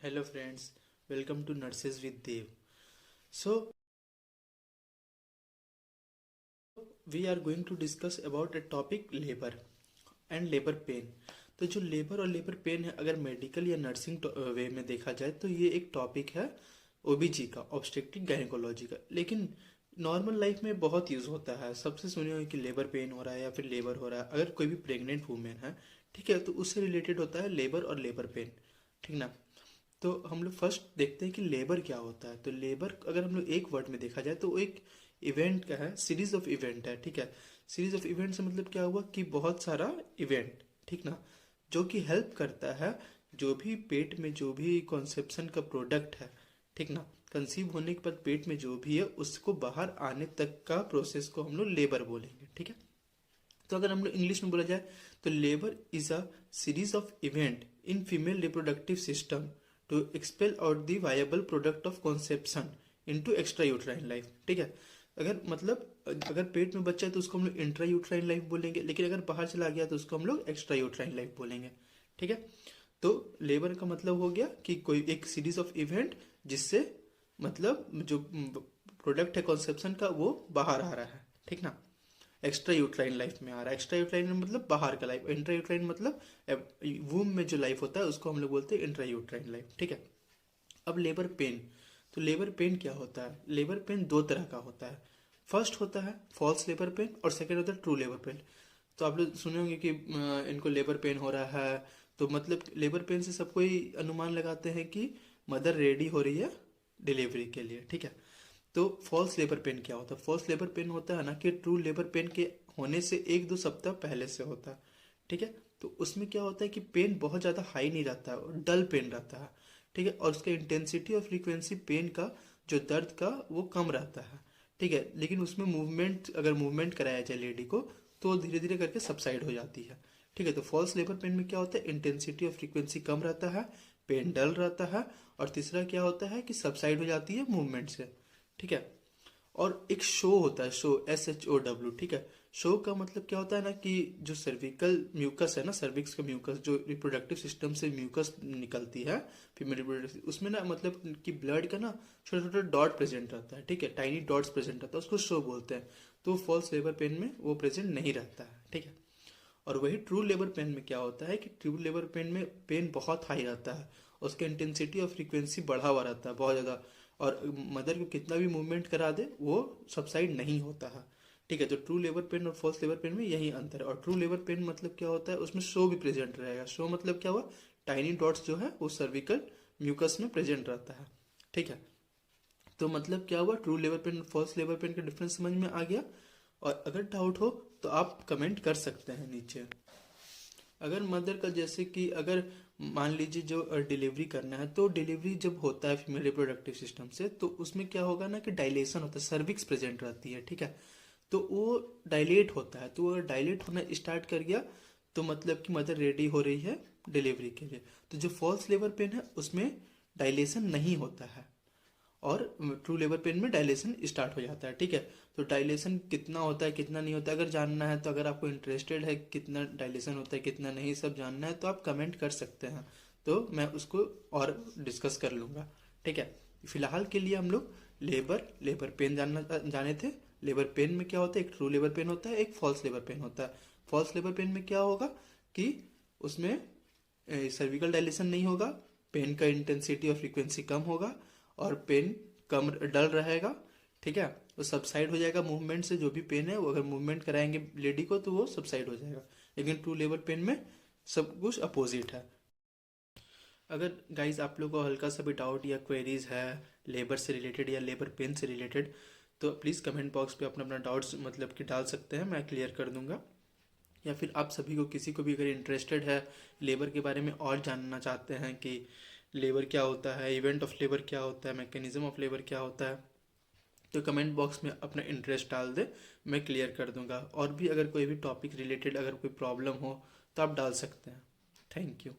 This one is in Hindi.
Hello friends, welcome to Nurses with Dev. So we are going to discuss about a topic labor and labor pain. तो जो लेबर और लेबर पेन है, अगर मेडिकल या नर्सिंग वे में देखा जाए तो ये एक टॉपिक है ओबीजी का, ऑब्स्टेट्रिक गायनेकोलॉजी का। लेकिन नॉर्मल लाइफ में बहुत यूज़ होता है। सबसे सुने हो कि लेबर पेन हो रहा है या फिर लेबर हो रहा है। अगर कोई भी प्रेग्नेंट वुमेन है, ठीक है, तो उससे रिलेटेड होता है लेबर और लेबर पेन, ठीक ना। तो हम लोग फर्स्ट देखते हैं कि लेबर क्या होता है। तो लेबर अगर हम लोग एक वर्ड में देखा जाए तो वो एक इवेंट का है, सीरीज ऑफ इवेंट है, ठीक है। सीरीज ऑफ इवेंट से मतलब क्या हुआ कि बहुत सारा इवेंट, ठीक ना, जो कि हेल्प करता है जो भी पेट में जो भी कॉन्सेप्शन का प्रोडक्ट है, ठीक ना, कंसीव होने के बाद पेट में जो भी है उसको बाहर आने तक का प्रोसेस को हम लोग लेबर बोलेंगे, ठीक है। तो अगर हम लोग इंग्लिश में बोला जाए तो labour is a series of event in female reproductive system to expel out the viable product of conception into extra uterine life, ठीक है। अगर मतलब अगर पेट में बच्चा है तो उसको हम लोग इंट्रा यूट्राइन लाइफ बोलेंगे, लेकिन अगर बाहर चला गया तो उसको हम लोग एक्स्ट्रा यूट्राइन लाइफ बोलेंगे, ठीक है। तो लेबर का मतलब हो गया कि कोई एक सीरीज ऑफ इवेंट जिससे मतलब जो प्रोडक्ट है कॉन्सेप्शन का वो बाहर आ रहा है, ठीक ना। एक्स्ट्रा यूट्राइन लाइफ में आ रहा है। एक्स्ट्रा यूट्राइन मतलब बाहर का लाइफ, इंट्रा यूट्राइन मतलब वूम में जो लाइफ होता है उसको हम लोग बोलते हैं इंट्रा यूट्राइन लाइफ, ठीक है। अब लेबर पेन, तो लेबर पेन क्या होता है? लेबर पेन दो तरह का होता है। फर्स्ट होता है फॉल्स लेबर पेन और सेकेंड होता है ट्रू लेबर पेन। तो आप लोग सुने होंगे कि इनको लेबर पेन हो रहा है, तो मतलब लेबर पेन से सबको ही अनुमान लगाते हैं कि मदर रेडी हो रही है डिलीवरी के लिए, ठीक है। तो फॉल्स लेबर पेन क्या होता है? फॉल्स लेबर पेन होता है ना कि ट्रू लेबर पेन के होने से एक दो सप्ताह पहले से होता है, ठीक है। तो उसमें क्या होता है कि पेन बहुत ज़्यादा हाई नहीं रहता है, डल पेन रहता है, ठीक है। और उसका इंटेंसिटी और फ्रीक्वेंसी पेन का जो दर्द का वो कम रहता है, ठीक है। लेकिन उसमें मूवमेंट, अगर मूवमेंट कराया जाए लेडी को तो धीरे धीरे करके सबसाइड हो जाती है, ठीक है। तो फॉल्स लेबर पेन में क्या होता है? इंटेंसिटी और फ्रीक्वेंसी कम रहता है, पेन डल रहता है, और तीसरा क्या होता है कि सबसाइड हो जाती है मूवमेंट से, ठीक है। और एक शो होता है, शो, SHOW, ठीक है। शो का मतलब क्या होता है ना कि जो सर्विकल म्यूकस है ना, सर्विक्स का म्यूकस, जो रिप्रोडक्टिव सिस्टम से म्यूकस निकलती है फीमेल रिप्रोडक्टिव, उसमें ना मतलब कि ब्लड का ना छोटा छोटा डॉट प्रेजेंट रहता है, ठीक है, टाइनी डॉट्स प्रेजेंट रहता है, उसको शो बोलते हैं। तो फॉल्स लेबर पेन में वो प्रेजेंट नहीं रहता है, ठीक है। और वही ट्रू लेबर पेन में क्या होता है कि ट्रू लेबर पेन में पेन बहुत हाई रहता है, उसका इंटेंसिटी और फ्रीक्वेंसी बढ़ा हुआ रहता है बहुत ज़्यादा, और मदर को कितना भी मूवमेंट करा दे वो सबसाइड नहीं होता है, ठीक है। तो ट्रू लेबर पेन और फॉल्स लेबर पेन में यही अंतर है। और ट्रू लेबर पेन मतलब क्या होता है? उसमें शो भी प्रेजेंट रहेगा। शो मतलब क्या हुआ? टाइनी डॉट्स जो है वो सर्विकल म्यूकस में प्रेजेंट रहता है, ठीक है। तो मतलब क्या हुआ? ट्रू लेबर पेन और फॉल्स लेबर पेन का डिफरेंस समझ में आ गया। और अगर डाउट हो तो आप कमेंट कर सकते हैं नीचे। अगर मदर का जैसे कि अगर मान लीजिए जो डिलीवरी करना है, तो डिलीवरी जब होता है फीमेल रिप्रोडक्टिव सिस्टम से, तो उसमें क्या होगा ना कि डायलेशन होता है, सर्विक्स प्रेजेंट रहती है, ठीक है। तो वो डायलेट होता है, तो अगर डायलेट होना स्टार्ट कर गया तो मतलब कि मदर रेडी हो रही है डिलीवरी के लिए। तो जो फॉल्स लेबर पेन है उसमें डायलेशन नहीं होता है, और ट्रू लेबर पेन में डायलेशन स्टार्ट हो जाता है, ठीक है। तो डायलेशन कितना होता है कितना नहीं होता है, अगर जानना है तो, अगर आपको इंटरेस्टेड है कितना डायलेशन होता है कितना नहीं सब जानना है, तो आप कमेंट कर सकते हैं, तो मैं उसको और डिस्कस कर लूँगा, ठीक है। फिलहाल के लिए हम लोग लेबर लेबर पेन जाने थे। लेबर पेन में क्या होता है? एक ट्रू लेबर पेन होता है, एक फॉल्स लेबर पेन होता है। फॉल्स लेबर पेन में क्या होगा कि उसमें सर्विकल डायलेशन नहीं होगा, पेन का इंटेंसिटी और फ्रीक्वेंसी कम होगा, और पेन कम डल रहेगा, ठीक है। वो सबसाइड हो जाएगा मूवमेंट से, जो भी पेन है वो अगर मूवमेंट कराएंगे लेडी को तो वो सबसाइड हो जाएगा। लेकिन ट्रू लेबर पेन में सब कुछ अपोजिट है। अगर गाइज आप लोगों को हल्का सा भी डाउट या क्वेरीज है लेबर से रिलेटेड या लेबर पेन से रिलेटेड, तो प्लीज़ कमेंट बॉक्स पे अपना अपना डाउट्स मतलब कि डाल सकते हैं, मैं क्लियर कर दूंगा। या फिर आप सभी को किसी को भी अगर इंटरेस्टेड है लेबर के बारे में और जानना चाहते हैं कि लेबर क्या होता है, इवेंट ऑफ लेबर क्या होता है, मैकेनिज्म ऑफ लेबर क्या होता है, तो कमेंट बॉक्स में अपना इंटरेस्ट डाल दे, मैं क्लियर कर दूंगा। और भी अगर कोई भी टॉपिक रिलेटेड अगर कोई प्रॉब्लम हो तो आप डाल सकते हैं। Thank you.